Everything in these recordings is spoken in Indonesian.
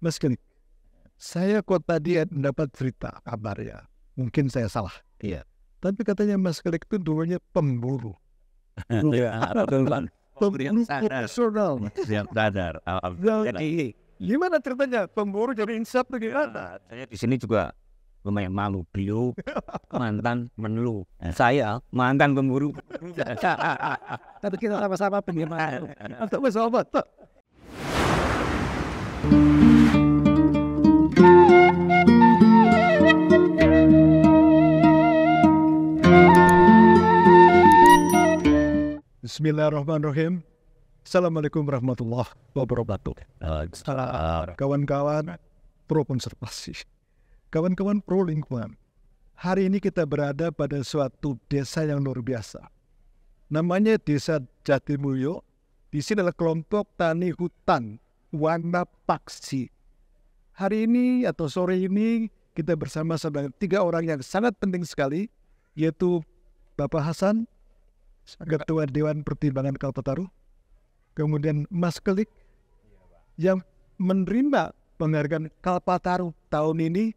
Mas Kelik, saya kok tadi mendapat berita kabar ya, mungkin saya salah. Iya. Tapi katanya Mas Kelik itu dulunya pemburu. Betul kan? Pemburu profesional. Siap sadar. Jadi Gimana ceritanya? Pemburu jadi insaf tuh gimana? saya di sini juga lumayan malu. Beliau mantan menelu. Saya mantan pemburu. Tapi kita sama-sama penggimana. Atau Mas Ahmad? Bismillahirrahmanirrahim. Assalamualaikum warahmatullahi wabarakatuh. Kawan-kawan pro konservasi, kawan-kawan pro lingkungan. Hari ini kita berada pada suatu desa yang luar biasa. Namanya Desa Jatimulyo. Di sini adalah kelompok tani hutan Wanapaksi. Hari ini atau sore ini kita bersama dengan 3 orang yang sangat penting sekali, yaitu Bapak Hasan, Ketua Dewan Pertimbangan Kalpataru, kemudian Mas Kelik yang menerima penghargaan Kalpataru tahun ini,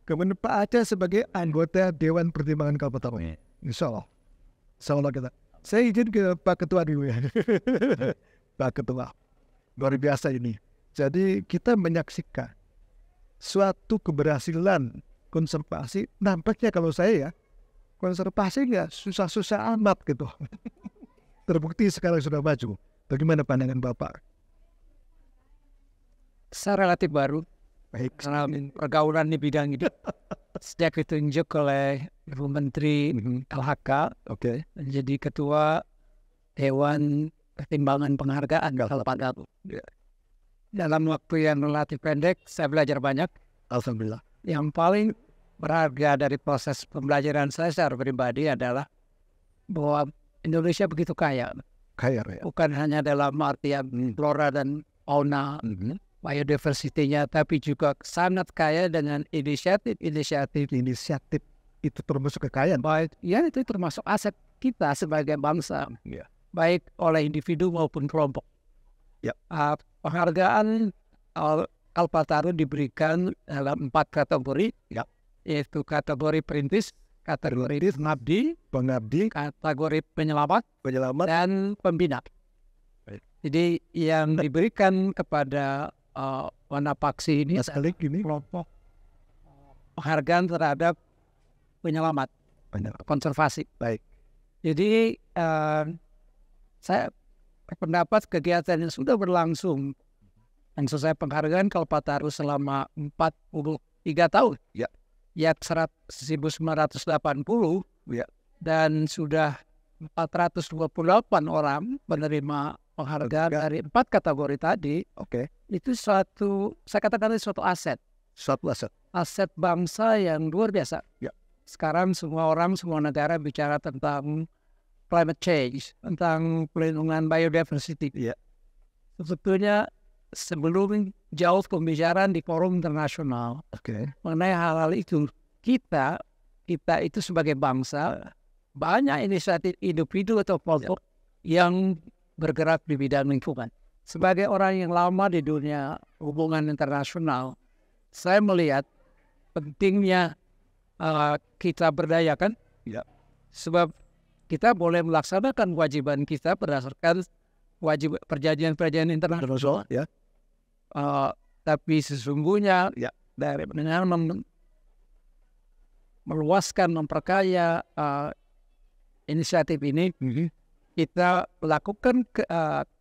kemudian Pak Aceh sebagai anggota Dewan Pertimbangan Kalpataru. Insya Allah kita. Saya izin ke Pak Ketua dulu ya. Pak Ketua, luar biasa ini. Jadi kita menyaksikan suatu keberhasilan konservasi. Nampaknya kalau saya ya, konservasi nggak susah-susah amat gitu. Terbukti sekarang sudah maju. Bagaimana pandangan Bapak? Saya relatif baru. Baik. Karena pergaulan di bidang itu sejak ditunjuk oleh Ibu Menteri LHK Oke. menjadi Ketua Dewan Pertimbangan Penghargaan Kalpataru. Dalam waktu yang relatif pendek, saya belajar banyak. Alhamdulillah. Yang paling berharga dari proses pembelajaran saya secara pribadi adalah bahwa Indonesia begitu kaya. Kaya ya. Bukan hanya dalam artian flora dan fauna, biodiversitinya, tapi juga sangat kaya dengan inisiatif Itu termasuk kekayaan. baik, ya itu termasuk aset kita sebagai bangsa, Iya. baik oleh individu maupun kelompok. Ya. Penghargaan Kalpataru diberikan dalam 4 kategori, Ya. yaitu kategori perintis, kategori Pengabdi, kategori penyelamat, penyelamat, dan pembina. Baik. Jadi yang diberikan kepada Wanapaksi ini Mas Kelik ini kelompok penghargaan terhadap penyelamat konservasi. Baik. Jadi saya pendapat kegiatan yang sudah berlangsung yang selesai penghargaan Kalpataru selama 43 tahun. Ya. Ya 1980 Ya. dan sudah 428 orang menerima penghargaan dari 4 kategori tadi. Oke. Itu saya katakan itu suatu aset Aset. bangsa yang luar biasa. Ya. Sekarang semua negara bicara tentang climate change, tentang pelindungan biodiversity. Ya. Sebetulnya sebelum jauh pembicaraan di forum internasional Oke. mengenai hal-hal itu, kita itu sebagai bangsa banyak inisiatif individu atau kelompok yang bergerak di bidang lingkungan. Sebagai orang yang lama di dunia hubungan internasional, saya melihat pentingnya kita berdayakan. Ya. Sebab kita boleh melaksanakan kewajiban kita berdasarkan perjanjian internasional. Ya. Tapi sesungguhnya dengan meluaskan, memperkaya inisiatif ini, kita melakukan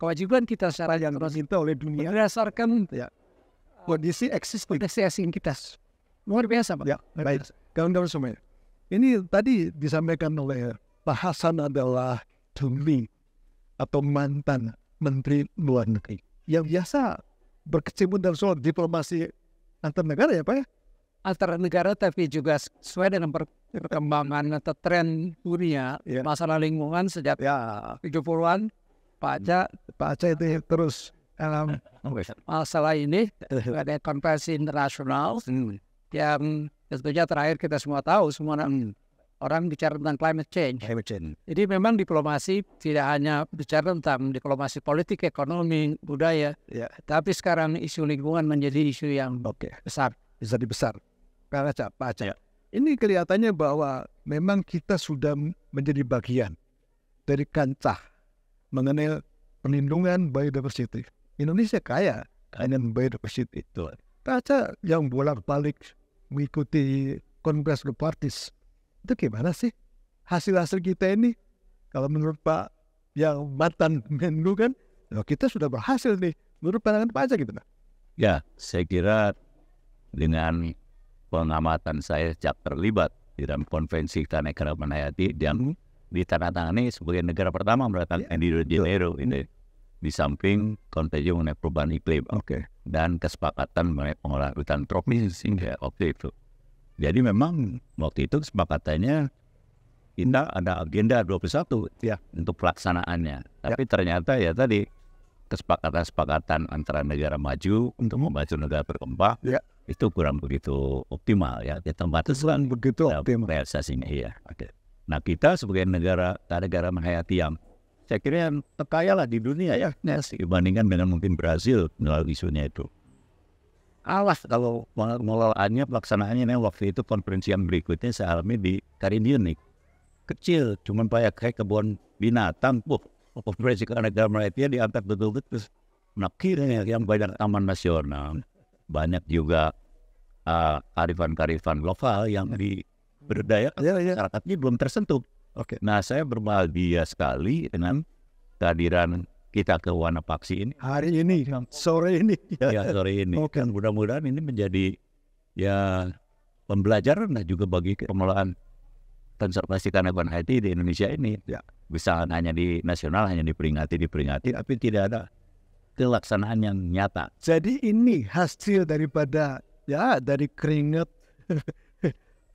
kewajiban kita secara yang Diminta oleh dunia. berdasarkan Kondisi eksistasi kita. Luar biasa, Pak. Ya, baik. Kawan-kawan semuanya. Ini tadi disampaikan oleh Pak Hasan adalah demi atau mantan Menteri Luar Negeri yang biasa berkecimpung dalam soal diplomasi antar negara ya Pak ya? Antara negara, tapi juga sesuai dengan perkembangan atau tren dunia masalah lingkungan sejak 70-an. Pak Aceh itu terus masalah ini ada konvensi internasional yang tentunya terakhir kita semua tahu, semua orang bicara tentang climate change. Jadi memang diplomasi tidak hanya bicara tentang diplomasi politik, ekonomi, budaya, tapi sekarang isu lingkungan menjadi isu yang besar. Bisa dibesar. Pak Acap. Ini kelihatannya bahwa memang kita sudah menjadi bagian dari kancah mengenai perlindungan biodiversity. Indonesia kaya dengan biodiversity. Baca yang bolak-balik mengikuti Kongres The Parties. Itu gimana sih hasil-hasil kita ini? Kalau menurut Pak yang mantan Menlu kan, kita sudah berhasil nih. Menurut pandangan Pak Acap gimana? Ya, saya kira dengan pengamatan saya sejak terlibat di dalam konvensi keanekaragaman hayati yang ditandatangani sebagai negara pertama mendatangkan di Rio de Janeiro ini, di samping konvensi mengenai perubahan iklim dan kesepakatan mengenai pengolahan hutan tropis hingga waktu itu. Jadi memang waktu itu kesepakatannya kita ada agenda 21 untuk pelaksanaannya. Tapi ternyata ya tadi kesepakatan antara negara maju untuk membantu negara berkembang itu kurang begitu optimal ya. Di tempat itu kurang begitu optimal realisasinya Nah kita sebagai negara menghayati yang saya kira yang terkaya lah di dunia dibandingkan dengan mungkin Brazil melalui isunya itu. Awas kalau pengelolaannya, pelaksanaannya waktu itu konferensi yang berikutnya saya alami di Caribbean nih. Kecil, cuman kayak kebun binatang. Konferensi keanekaragaman hayati diangkat betul-betul. Nah kiranya yang banyak taman nasional, banyak juga kearifan-kearifan lokal yang diberdayakan masyarakatnya belum tersentuh. Nah saya berbahagia sekali dengan kehadiran kita ke Wanapaksi ini hari ini, sore ini. Sore ini. Kan mudah-mudahan ini menjadi pembelajaran dan juga bagi pengelolaan konservasi keanekaragaman hayati di Indonesia ini. Bisa hanya di nasional, hanya diperingati, tapi tidak ada pelaksanaan yang nyata. Jadi ini hasil daripada dari keringat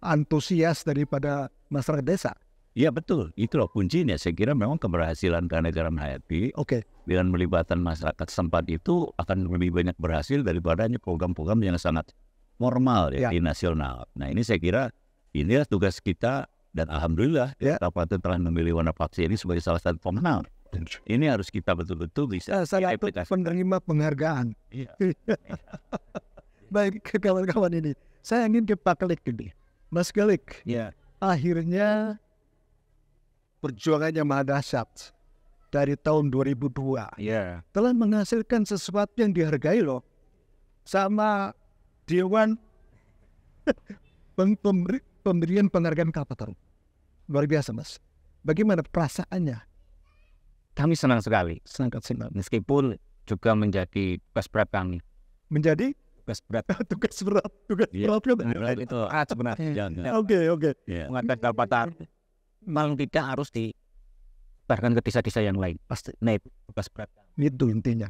antusias daripada masyarakat desa. Iya betul, itu loh kuncinya. Saya kira memang keberhasilan keanekaragaman hayati dengan melibatkan masyarakat setempat itu akan lebih banyak berhasil daripada program-program yang sangat formal di nasional. Nah ini saya kira inilah tugas kita dan alhamdulillah kita telah memilih Wanapaksi ini sebagai salah satu pemenang. Ini harus kita betul-betul bisa satu penerima penghargaan. Baik kawan-kawan ini, saya ingin ke Pak Kelik ini. Mas Kelik, akhirnya perjuangannya maha dahsyat dari tahun 2002 telah menghasilkan sesuatu yang dihargai loh sama Dewan Pemberian Penghargaan Kalpataru. Luar biasa Mas. Bagaimana perasaannya? Kami senang sekali. Sangat senang. Meskipun juga menjadi tugas berat kami. Menjadi? Tugas berat. Tugas berat. Itu sebenarnya. Oke. Mengatakan Kalpataru malah tidak harus disebarkan ke desa-desa yang lain. Pasti tugas berat. Itu intinya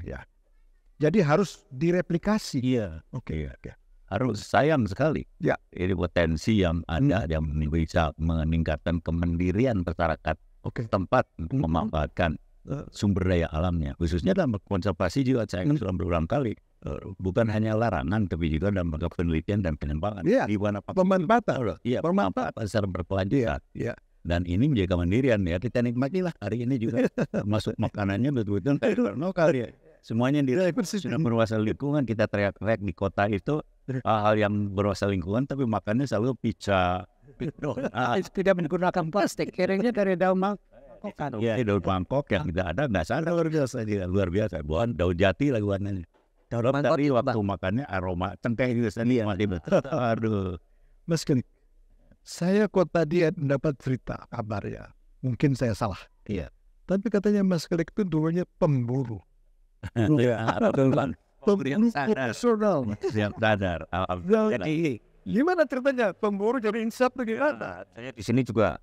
Jadi harus direplikasi. Oke. Harus sayang sekali. Ini potensi yang ada yang bisa meningkatkan kemandirian masyarakat tempat untuk memanfaatkan sumber daya alamnya. Khususnya dalam konservasi juga saya sudah berulang kali. Bukan hanya larangan tapi juga dalam penelitian dan pengembangan. Di mana pemanfaatan. Pemanfaatan secara berkelanjutan. Dan ini menjaga kemandirian kita nikmatilah hari ini juga masuk makanannya betul-betul lokal semuanya sudah berwawasan lingkungan. Kita teriak-teriak di kota itu hal yang berwawasan lingkungan tapi makannya selalu pizza. Tidak menggunakan plastik, kirimnya dari daun mangkok. Daun mangkok yang tidak ada, nggak sadar luar biasa. Bukan daun jati lagi warnanya. Tapi waktu makannya aroma cengkeh juga sendiri masih betul. Aduh, Mas Kelik. Saya kok tadi mendapat cerita kabar mungkin saya salah. Tapi katanya Mas Kelik itu dulunya pemburu. Pemburu profesional. Siap sadar. Jadi gimana ceritanya pemburu jadi insaf bagaimana? Saya di sini juga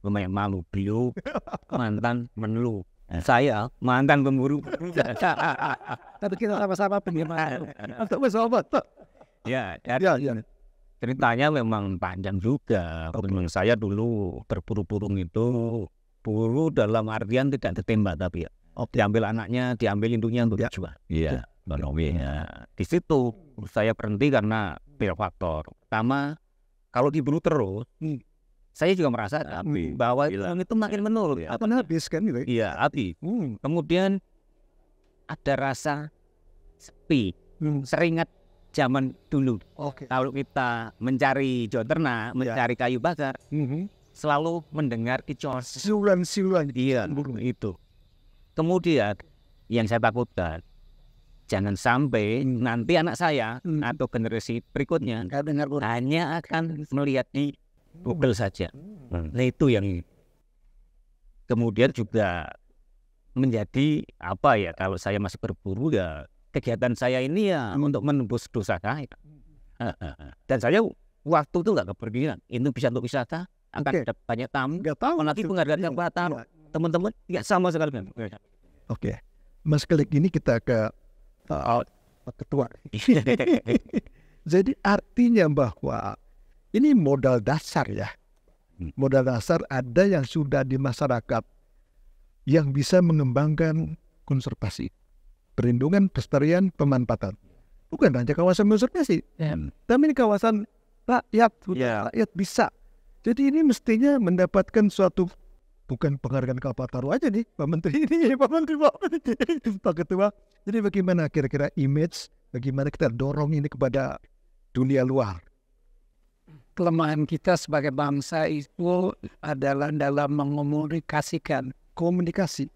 lumayan malu. Beliau mantan Menlu. Saya mantan pemburu. Tapi kita sama-sama penyimak. Atau sahabat. Ceritanya memang panjang juga. Memang saya dulu berburu burung itu buru dalam artian tidak ditembak tapi diambil anaknya, diambil induknya untuk dijual. Di situ saya berhenti karena banyak faktor. Pertama, kalau diburu terus saya juga merasa bahwa Hilang. itu makin menurun. Akan habis kan gitu. Iya, habis. Kemudian ada rasa sepi. Seringat zaman dulu. Oke. Kalau kita mencari Jawa ternak, mencari kayu bakar, selalu mendengar kicauan. Siulan-siulan. Iya, itu. Kemudian yang saya takutkan, jangan sampai nanti anak saya atau generasi berikutnya hanya akan melihat di Google saja. Nah itu yang kemudian juga menjadi apa ya, kalau saya masih berburu ya kegiatan saya ini ya untuk menembus dosa saya. Dan saya waktu itu nggak kepikiran itu bisa untuk wisata, akan ada banyak tamu, Nggak tahu. apalagi penghargaan yang batal. Teman-teman nggak sama sekali. Oke. Mas Kelik, ini kita ke Pak Ketua. Jadi artinya bahwa ini modal dasar ya. Modal dasar ada yang sudah di masyarakat yang bisa mengembangkan konservasi, perlindungan, pelestarian, pemanfaatan. Bukan hanya kawasan konservasi, tapi ini kawasan rakyat, rakyat bisa. Jadi ini mestinya mendapatkan suatu, bukan penghargaan Kalpataru aja nih, Pak Menteri ini, Pak Menteri, Pak Ketua. Jadi bagaimana kira-kira image, bagaimana kita dorong ini kepada dunia luar? Kelemahan kita sebagai bangsa itu adalah dalam mengomunikasikan Komunikasi.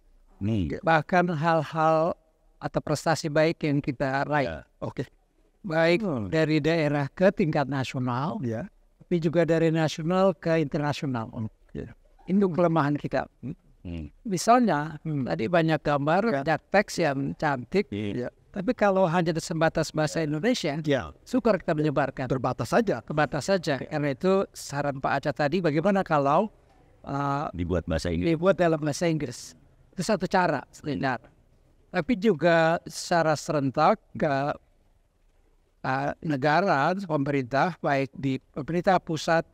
bahkan hal-hal atau prestasi baik yang kita raih. Oke. Baik dari daerah ke tingkat nasional, Ya. tapi juga dari nasional ke internasional. Itu kelemahan kita. Misalnya, tadi banyak gambar, banyak teks yang cantik, tapi kalau hanya sebatas bahasa Indonesia, sukar kita menyebarkan. Terbatas saja. Terbatas saja. Karena itu saran Pak Aca tadi, bagaimana kalau Dibuat bahasa Inggris. dibuat dalam bahasa Inggris. Itu satu cara sebenarnya. Tapi juga secara serentak ke negara, pemerintah, baik di pemerintah pusat,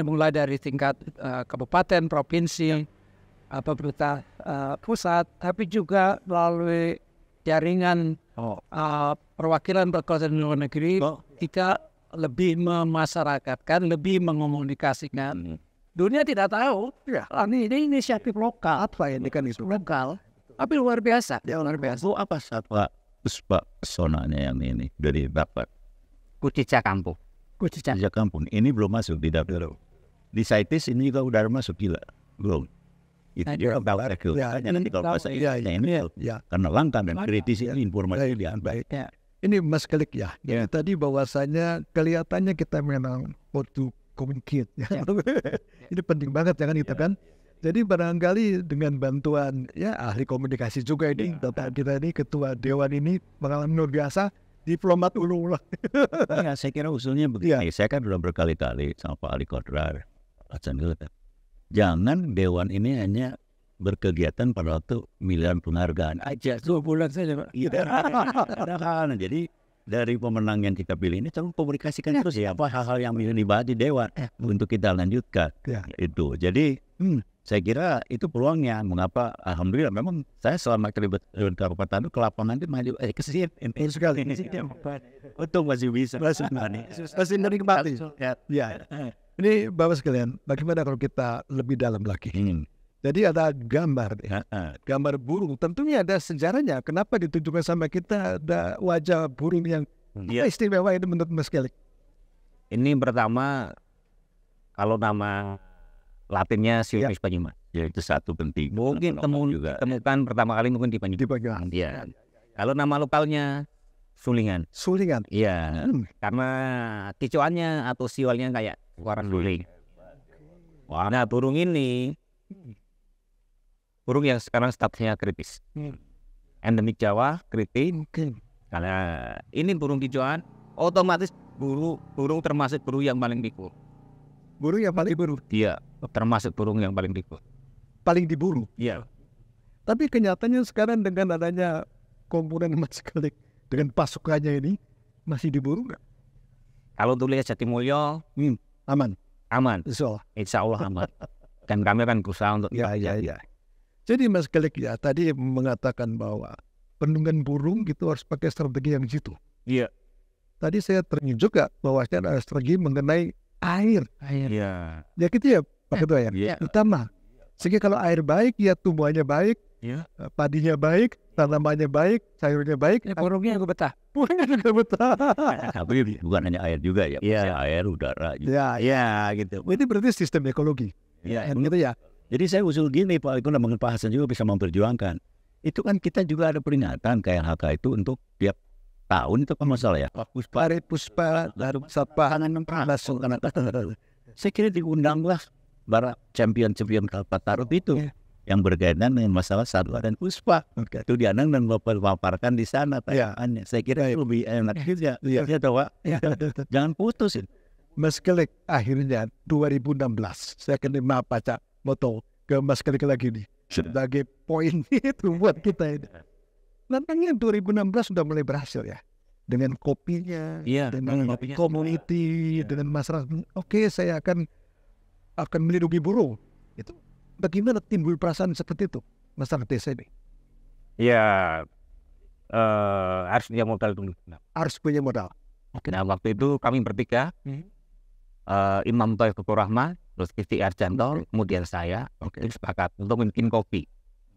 mulai dari tingkat kabupaten, provinsi, pemerintah pusat, tapi juga melalui jaringan perwakilan berkuasa di luar negeri, kita lebih memasyarakatkan, lebih mengomunikasikan. Dunia tidak tahu, ini inisiatif lokal, Apa yang kan itu? lokal, tapi luar biasa, luar biasa. Itu apa Pak pesonanya yang ini dari Bapak Kucica kampung. Kucica. sejak kampung ini belum masuk di daftar. Di CITES ini juga udah masuk gila belum. Itu dia bawa ke nanti kalau bahasa Inggrisnya ini karena langka dan kritis ini informasi diambil. Ini Mas Kelik ya. Tadi bahwasanya kelihatannya kita memang to communicate. Ini penting banget jangan kita kan. Jadi barangkali dengan bantuan ahli komunikasi juga ini, Bapak kita ini ketua dewan ini pengalaman luar biasa, diplomat ulu lah. Ya, saya kira usulnya begini. Saya kan sudah berkali-kali sama Pak Ali Kodrar, jangan dewan ini hanya berkegiatan pada waktu milihan penghargaan aja. 2 bulan saja, Pak. Jadi dari pemenang yang kita pilih ini coba komunikasikan terus ya apa hal-hal yang bisa dibahas di dewan untuk kita lanjutkan. Itu. Jadi saya kira itu peluangnya. Mengapa? Alhamdulillah memang saya selama terlibat Kabupaten itu ke lapangan itu maju kesini Sekali. untung masih bisa. Masih menikmati. Ya. Ini Bapak sekalian, bagaimana kalau kita lebih dalam lagi? Jadi ada gambar, gambar burung. Tentunya ada sejarahnya. Kenapa ditunjukkan sama kita ada wajah burung yang istimewa ini menurut Mas Kelik? Ini pertama, kalau nama Latinnya Silvius Banyumas. Ya itu satu penting. Mungkin temukan pertama kali mungkin di Banyumas. Iya. Kalau nama lokalnya Sulingan. Sulingan. Iya. Karena kicauannya atau siwalnya kayak suara suling. Nah burung ini burung yang sekarang statusnya kritis. Endemik Jawa, kritis. Karena ini burung kicauan, otomatis burung termasuk burung yang paling diburu. Burung yang paling diburu? Iya, termasuk burung yang paling diburu. Paling diburu? Iya. Tapi kenyataannya sekarang dengan adanya komponen Mas Kelik, dengan pasukannya ini, masih diburu nggak? Kalau untuk lihat Jatimulyo, aman? Aman. Insya Allah aman. Dan kami akan berusaha untuk ya. Jadi Mas Kelik ya tadi mengatakan bahwa perlindungan burung gitu harus pakai strategi yang jitu. Iya. Tadi saya teringat juga bahwa ada strategi mengenai air. Iya. Ya gitu ya Pak Ketua ya. Iya. Utama. Sehingga kalau air baik ya tumbuhannya baik, Iya. padinya baik, tanamannya baik, sayurnya baik, Burungnya juga betah. burungnya juga betah. Tapi bukan hanya air juga ya, Iya. bisa air, udara. Gitu. Ya, Iya gitu. ini berarti sistem ekologi. Ya, Kan gitu ya. jadi saya usul gini Pak, itu mungkin Pak Hasan juga bisa memperjuangkan. Itu kan kita juga ada peringatan KLHK itu untuk tiap tahun itu kan masalah ya. Pak Puspa, Pare Puspa, Darum Sapa, langsung karena saya kira diundanglah para champion-champion Kalpatarup itu yang berkaitan dengan masalah Satwa dan Puspa. Itu diandang dan paparkan di sana tayangannya. Saya kira itu lebih enak juga. Iya, tahu Pak. Jangan putus itu. Mas Kelek akhirnya 2016 saya kena baca moto ke Mas Kelek lagi nih sebagai poin itu buat kita ini. Nampaknya 2016 sudah mulai berhasil ya dengan kopinya, Iya, dengan kopinya. community, dengan masyarakat. Oke, saya akan melindungi burung. Itu bagaimana timbul perasaan seperti itu masyarakat desa ini? Iya. Harus punya modal dulu. Harus punya modal. Nah waktu itu kami bertiga, Imam Taufikur Rahman, terus Kisti Arjanto, kemudian saya, itu sepakat untuk bikin kopi.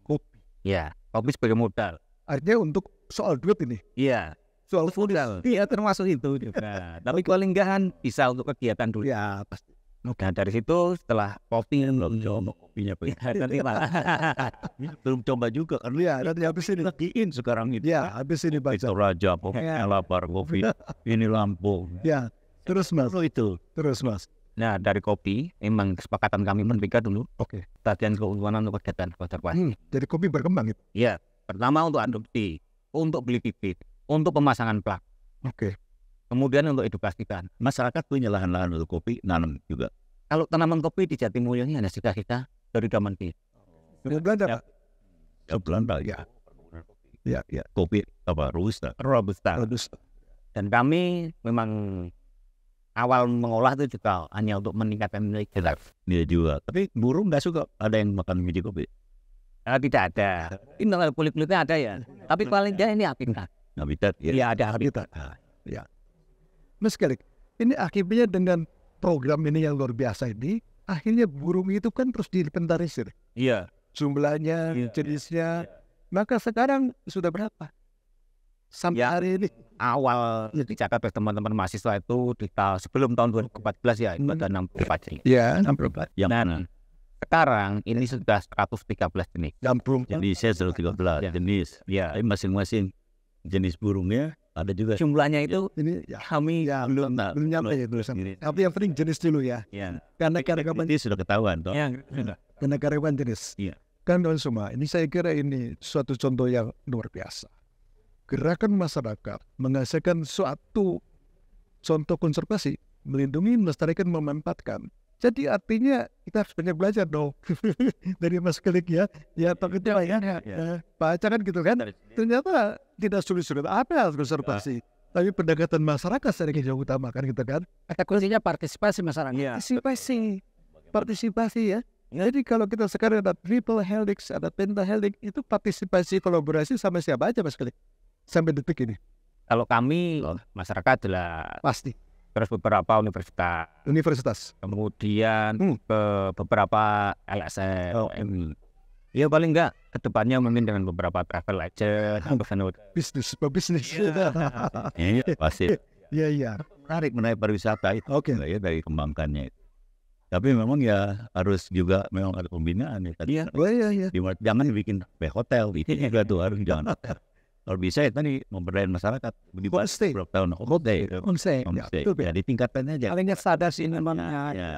Kopi. Ya, kopi sebagai modal. Artinya untuk soal duit ini, Iya, soal modal. iya termasuk itu. Nah, tapi paling enggak kan bisa untuk kegiatan dulu. Ya pasti. Nah dari situ setelah kopi Belum coba kopinya Pak. nanti Belum coba juga kan. Ya, nanti habis ini. Lagiin sekarang itu. Ya, habis ini baca. Itu Raja, pokoknya lapar kopi. Ini Lampung. Ya, terus Mas. Itu. Terus Mas. Nah dari kopi, memang kesepakatan kami bertiga dulu, Oke. latihan keuangan untuk kegiatan konservasi. Jadi kopi berkembang itu. Iya, pertama untuk adopsi, untuk beli bibit, untuk pemasangan plak, Oke. kemudian untuk edukasikan. Masyarakat punya lahan-lahan untuk kopi, nanam juga. Kalau tanaman kopi di Jatimulyo ini hanya sisa-sisa dari zaman kita. Kemudian Belanda, Pak. Ya Belanda ya. Ya, ya. Kopi apa Robusta. Robusta. Bagus. Dan kami memang awal mengolah itu juga hanya untuk meningkatkan nilai gelar. Dia juga. Tapi burung nggak suka ada yang makan biji kopi. Tidak ada. Ini kulit-kulitnya ada ya. Tapi paling tidak ini habitat. Habitat ya. Iya ada habitat. Ya. Mas Kelek, ini akibatnya dengan program ini yang luar biasa ini, akhirnya burung itu kan terus diinventarisir. Iya. Jumlahnya, Iya. jenisnya. Maka sekarang sudah berapa? Sampai Ya. hari ini. Awal dicatat oleh teman-teman mahasiswa itu sebelum tahun 2014 ya itu ada 64 jenis. Ya, 64. Yang Dan mana? sekarang ini sudah 113 jenis. Jamprung. Jadi saya 113 Ya. jenis. Ya. Tapi masing-masing jenis burungnya ada juga. Jumlahnya itu Ini ya, kami ya belum nyampe ya tulisan. Ini. Tapi yang penting jenis dulu ya. ya. Karena karyawan Ini sudah ketahuan toh. Ya, sudah. karena karyawan jenis. Iya. Kan kawan semua, ini saya kira ini suatu contoh yang luar biasa. Gerakan masyarakat menghasilkan suatu contoh konservasi, melindungi, melestarikan, memanfaatkan. Jadi artinya kita harus banyak belajar dong dari Mas Kelek ya. Ya Pak Ketua ya. Pak Aca kan gitu kan. Ternyata tidak sulit-sulit apa konservasi. Tapi pendekatan masyarakat sedikit yang utama kan gitu kan. Kata kuncinya partisipasi masyarakat. Iya. Partisipasi ya. Jadi kalau kita sekarang ada triple helix, ada pentahelix, itu partisipasi kolaborasi sama siapa aja Mas Kelek? Sampai detik ini. Kalau kami masyarakat adalah Pasti. terus beberapa Universitas. kemudian ke beberapa LSM. Ya paling enggak kedepannya mungkin dengan beberapa travel agent, Bisnis, pebisnis. Iya pasti. Iya, iya. Menarik menaik pariwisata itu. Oke. Ya dari kembangkannya itu. Tapi memang ya harus juga memang ada pembinaan ya. Tadi Iya. Oh iya, iya. jangan bikin hotel itu juga tuh harus jangan. Kalau bisa ya tadi memberdayaan masyarakat. Homestay. Berapa tahun homestay. Homestay. Ya, Homestay. betul, Ya ditingkatkan aja. Palingnya sadar sih ini mana. Ya.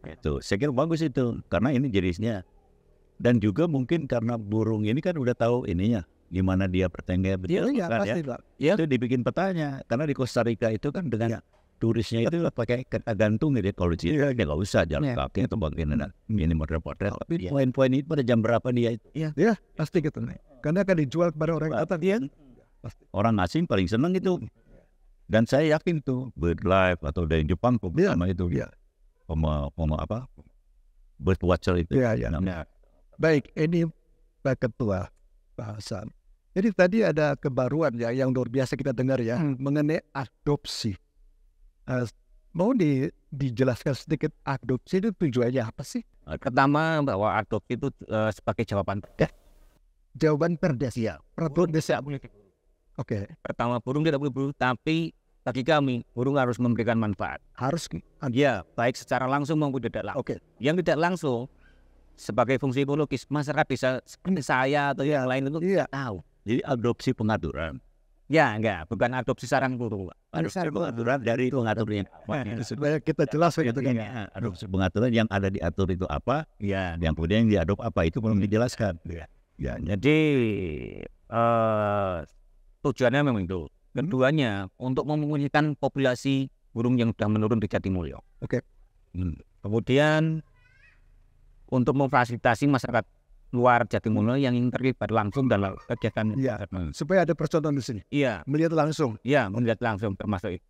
Itu saya kira bagus itu karena ini jenisnya. Dan juga mungkin karena burung ini kan udah tahu ininya di mana dia bertengger betul Iya, kan, pasti ya. Pak. Itu dibikin petanya karena di Costa Rica itu kan dengan turisnya itu pakai kereta gantung gitu. Kalau di sini ya nggak usah jalan kaki atau bagian ini model-model. Tapi poin-poin itu pada jam berapa dia itu? Ya, pasti gitu nih. Karena akan dijual kepada orang datang. Iya. Orang asing paling senang itu. Dan saya yakin tuh BirdLife atau dari Jepang sama itu. Iya. Apa? Bird Watcher itu. Iya, iya. Namanya. Baik, ini Pak Ketua, Pak Hasan. Jadi tadi ada kebaruan ya yang luar biasa kita dengar ya mengenai adopsi. Mau dijelaskan sedikit adopsi itu tujuannya apa sih? Pertama bahwa adopsi itu sebagai jawaban perda. Jawaban perdes ya. Peraturan desa. Oke. Pertama burung tidak boleh berburu, tapi bagi kami burung harus memberikan manfaat. Harus. Ya, baik secara langsung maupun tidak langsung. Oke. Yang tidak langsung sebagai fungsi ekologis masyarakat desa seperti saya atau yang lain itu tahu. Jadi adopsi pengaturan. Ya, enggak, bukan adopsi sarang burung. Adopsi pengaturan dari pengaturnya. Supaya kita jelas begitu kan. Adopsi pengaturan yang ada diatur itu apa, Ya, yang kemudian yang diadop apa itu belum dijelaskan. ya, jadi tujuannya memang itu. Keduanya untuk memulihkan populasi burung yang sudah menurun di Jatimulyo. Oke. Kemudian untuk memfasilitasi masyarakat luar Jatimulyo yang terlibat langsung dalam kegiatan. Iya. Supaya ada percontohan di sini. Iya, Melihat langsung. iya, melihat langsung termasuk itu.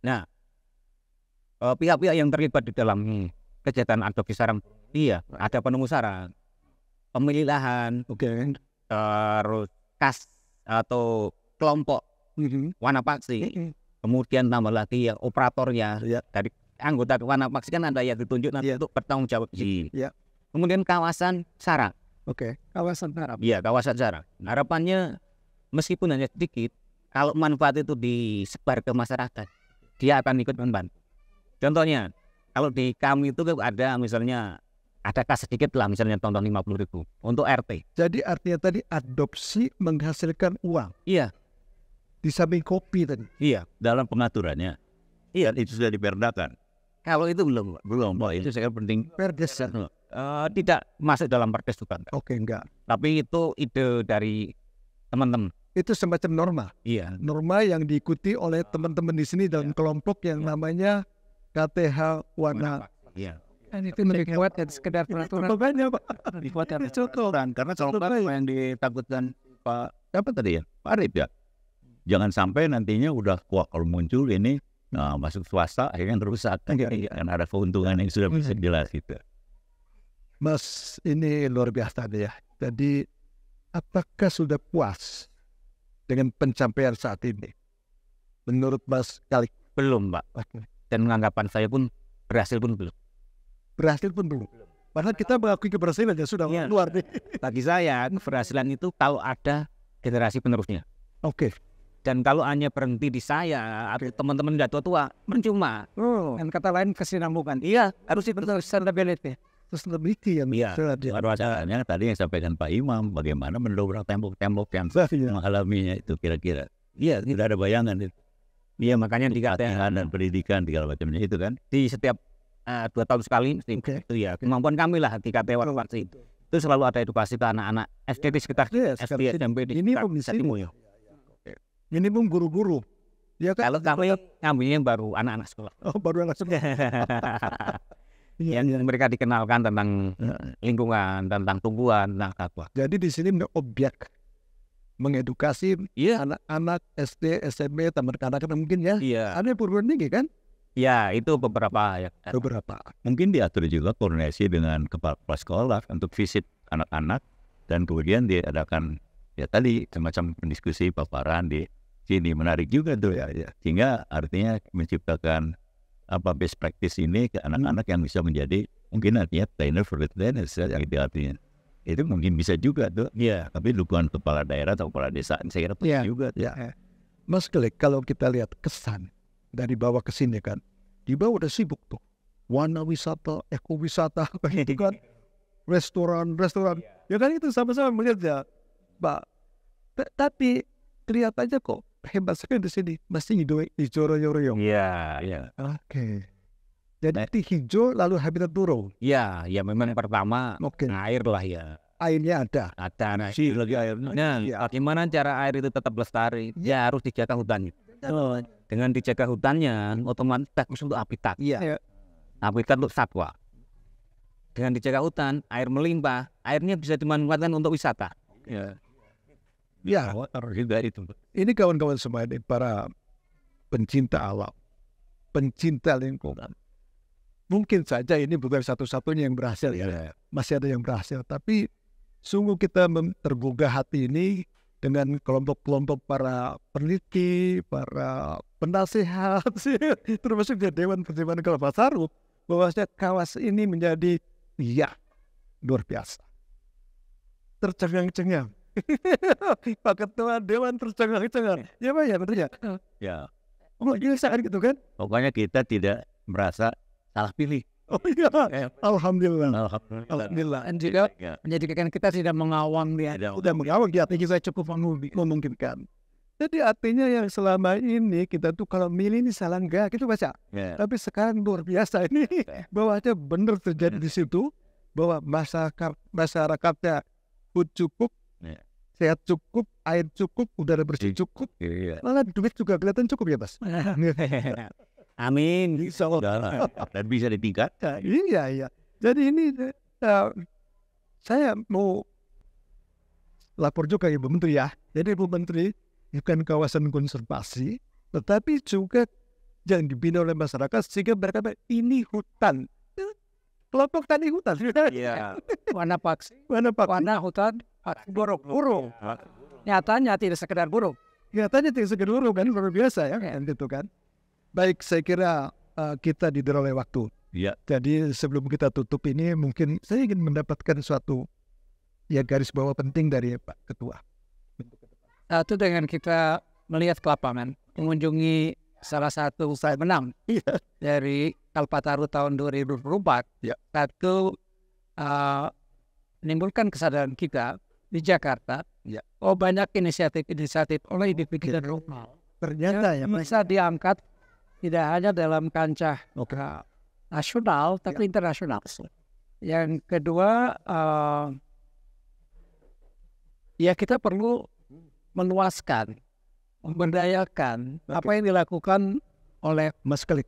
Nah, pihak-pihak yang terlibat di dalam kegiatan adopsi sarang, iya, ada penemu sarang, pemilik lahan, Oke. terus kas atau kelompok warna paksi, kemudian tambah lagi yang operatornya dari anggota warna paksi kan ada yang ditunjuk nanti untuk bertanggung jawab. Iya. Kemudian kawasan sarang, Oke. Kawasan Arab. iya kawasan sarang. Harapannya meskipun hanya sedikit, kalau manfaat itu disebar ke masyarakat, dia akan ikut membantu. Contohnya, kalau di kami itu ada misalnya ada kas sedikit lah, misalnya contoh 50.000 untuk RT. Jadi artinya tadi adopsi menghasilkan uang. Iya, Di samping kopi tadi. iya. dalam pengaturannya. Iya, itu sudah diperdakan. Kalau itu belum, Belum, itu saya kira penting. Perdes. tidak masuk dalam perdes juga, Oke, enggak. tapi itu ide dari teman-teman. Itu semacam norma. Iya, Norma yang diikuti oleh teman-teman di sini dalam kelompok yang namanya KTH Warna. iya. Dan itu lebih kuat dan sekedar peraturan. Makanya Pak. Lebih kuat dan Karena contohnya yang ditakutkan Pak apa tadi ya, Pak Arif ya. Jangan sampai nantinya udah wah kalau muncul ini masuk swasta akhirnya rusak. Kan ada keuntungan yang sudah bisa jelas gitu. Mas, ini luar biasa deh ya. Jadi apakah sudah puas dengan pencapaian saat ini? Menurut Mas Kalik, Belum, Pak. Dan anggapan saya pun berhasil pun belum. berhasil pun belum. Padahal kita mengakui keberhasilan ya sudah Iya. luar nih. Bagi saya keberhasilan itu kalau ada generasi penerusnya. Oke. Dan kalau hanya berhenti di saya atau teman-teman udah tua-tua, percuma. Dan kata lain kesinambungan. Iya, harus itu. Sustainability. Terus lebih yang Iya. Permasalahannya tadi yang sampaikan Pak Imam, bagaimana mendobrak tembok-tembok yang mengalaminya itu kira-kira. Iya, tidak ada bayangan itu. Iya, makanya di Pelatihan dan pendidikan segala macamnya itu kan. di setiap 2 tahun sekali mesti itu ya kemampuan kami lah di KT Warwati itu selalu ada edukasi ke anak-anak SD di sekitar SD SMP di Ini sekitar Jatimulyo. minimum guru-guru. Ya kan? Kalau kami ngambilnya yang baru anak-anak sekolah Oh, baru langsung. yang mereka dikenalkan tentang lingkungan, tentang tumbuhan, tentang satwa. Jadi di sini objek mengedukasi Iya, anak-anak SD, SMP, taman kanak-kanak mungkin ya. iya, Ada perguruan tinggi kan? ya itu beberapa ya. Beberapa. Mungkin diatur juga koordinasi dengan kepala sekolah untuk visit anak-anak dan kemudian diadakan ya tadi semacam diskusi paparan di sini, menarik juga tuh ya. Sehingga artinya menciptakan best practice ini ke anak-anak yang bisa menjadi mungkin artinya trainer for the trainers ya, gitu artinya. Itu mungkin bisa juga tuh. Iya, Tapi dukungan kepala daerah atau kepala desa saya kira penting juga tuh. Mas Kelek, kalau kita lihat kesan dari bawah ke sini kan, di bawah udah sibuk tuh. Warna wisata, ekowisata, itu kan, restoran. Ya kan itu sama-sama melihat ya, Pak. Tapi kelihatannya kok hebat sekali di sini. Masih hijau royong. iya. Oke. Jadi hijau lalu habitat burung. Iya, ya memang pertama Oke. air lah ya. Airnya ada. Ada nah, Sih lagi airnya. Nah, Iya. bagaimana cara air itu tetap lestari? Ya harus dijaga hutannya. Dengan dijaga hutannya, otomatis bagus untuk habitat. Iya. Habitat untuk satwa. Dengan dijaga hutan, air melimpah, airnya bisa dimanfaatkan untuk wisata. Ya. Ya. Harus juga itu. Ini kawan-kawan semua ini para pencinta alam, pencinta lingkungan. Mungkin saja ini bukan satu-satunya yang berhasil ya. Masih ada yang berhasil. Tapi sungguh kita tergugah hati ini dengan kelompok-kelompok para peneliti, para penasehat termasuk di Dewan Pertimbangan Kalpataru, bahwasanya kawasan ini menjadi luar biasa, tercengang-cengang. Pak Ketua Dewan tercengang-cengang. Ya Pak ya, betul ya? Ya, Oh iya sangat gitu kan? pokoknya kita tidak merasa salah pilih. Oh iya, alhamdulillah. Alhamdulillah. Dan juga Ya, menjadikan kita tidak mengawang dia. tidak- Udah mengawal di hati kita cukup memungkinkan. Jadi artinya yang selama ini kita tuh kalau milih ini salah enggak gitu baca. ya. Tapi sekarang luar biasa ini bahwa aja benar terjadi di situ, bahwa masyarakatnya food cukup, Ya. sehat cukup, air cukup, udara bersih cukup, Iya. malah duit juga kelihatan cukup ya Mas. Amin. Insya Allah. Udah lah. Dan bisa ditingkatkan. Iya. Jadi ini saya mau lapor juga Ibu Menteri ya. Jadi Ibu Menteri bukan kawasan konservasi, tetapi juga yang dibina oleh masyarakat sehingga mereka ini hutan. Kelompok tani hutan. Iya. Warna paksi, Mana Pak? warna hutan, burung. Nyatanya tidak sekedar burung. Nyatanya tidak sekedar burung kan, luar biasa ya kan gitu kan. Baik, saya kira kita didera oleh waktu. Iya. Jadi sebelum kita tutup ini mungkin saya ingin mendapatkan suatu garis bawah penting dari Pak Ketua. Satu dengan kita melihat ke lapangan, mengunjungi salah satu menang dari Kalpataru tahun 2024. Ya. Satu menimbulkan kesadaran kita di Jakarta. Ya. Oh banyak inisiatif oleh individu dan lokal. Ternyata ya Pak. Bisa diangkat tidak hanya dalam kancah nasional tapi internasional. Yang kedua, kita perlu meluaskan, memberdayakan apa yang dilakukan oleh Mas Klik.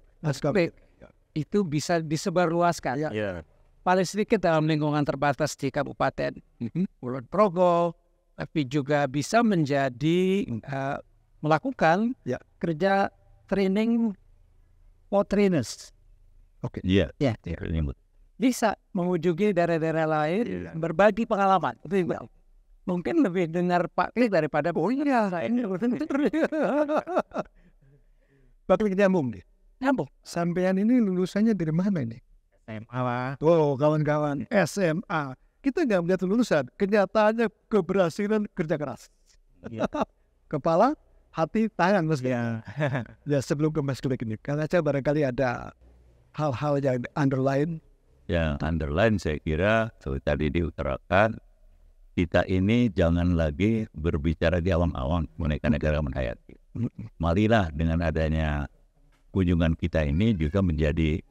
itu bisa disebarluaskan. Iya. Paling sedikit dalam lingkungan terbatas di Kabupaten Kulon Progo, tapi juga bisa menjadi melakukan kerja training for trainers. Oke. Iya. Ya. Bisa mengunjungi daerah-daerah lain, berbagi pengalaman. Mungkin lebih dengar Pak Klik daripada Pak Klik nyambung nih. nyambung. Sampean ini lulusannya dari mana ini? SMA lah. Oh kawan-kawan, SMA. Kita nggak melihat lulusan, kenyataannya keberhasilan kerja keras. Kepala, hati, tangan Mas Klik. Ya sebelum ke Mas Klik ini, Kang Aceh barangkali ada hal-hal yang underline. Yang underline saya kira seperti tadi diutarakan, kita ini jangan lagi berbicara di awang-awang mengenai keanekaragaman hayati. Marilah dengan adanya kunjungan kita ini juga menjadi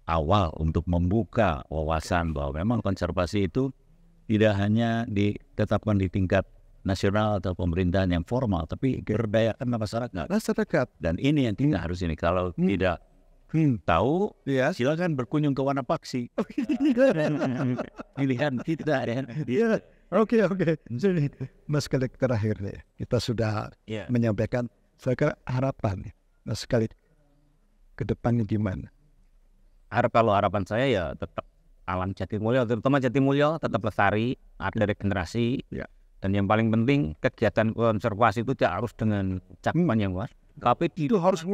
awal untuk membuka wawasan bahwa memang konservasi itu tidak hanya ditetapkan di tingkat nasional atau pemerintahan yang formal, tapi berdayakan masyarakat. Dan ini yang kita harus ini. Kalau tidak tahu, Ya. silakan berkunjung ke Wanapaksi. Pilihan kita ya. Oke. Jadi Mas Klik terakhir nih, kita sudah menyampaikan saya kira harapan Mas Klik ke depannya gimana? Kalau harapan saya ya tetap alam Jatimulyo, terutama Jatimulyo tetap lestari, ada regenerasi. Dan yang paling penting kegiatan konservasi itu tidak harus dengan cakupan yang luas, tapi Itu harus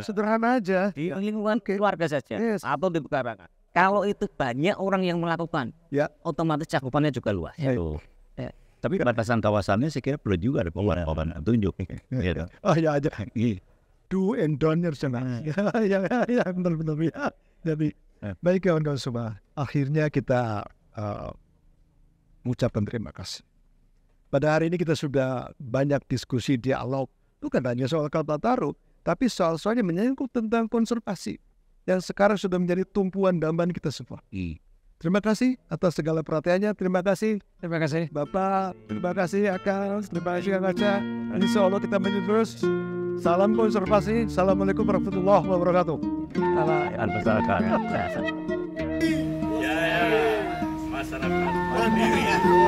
sederhana aja. di lingkungan keluarga saja atau di pekarangan. Kalau itu banyak orang yang melakukan, otomatis cakupannya juga luas. Tapi batasan kawasannya saya kira perlu juga ada papan tunjuk. Oh ya aja. Do and don'ts benar. Ya benar ya. Jadi baik kawan-kawan semua, akhirnya kita mengucapkan terima kasih. Pada hari ini kita sudah banyak diskusi dialog, bukan hanya soal Kalpataru, tapi soal-soalnya menyangkut tentang konservasi yang sekarang sudah menjadi tumpuan dambaan kita semua. Terima kasih atas segala perhatiannya. Terima kasih Bapak, terima kasih Akang, terima kasih Kang Aceh. Insya Allah kita maju terus. Salam konservasi. Assalamualaikum warahmatullahi wabarakatuh. Masyarakat mandiri ya.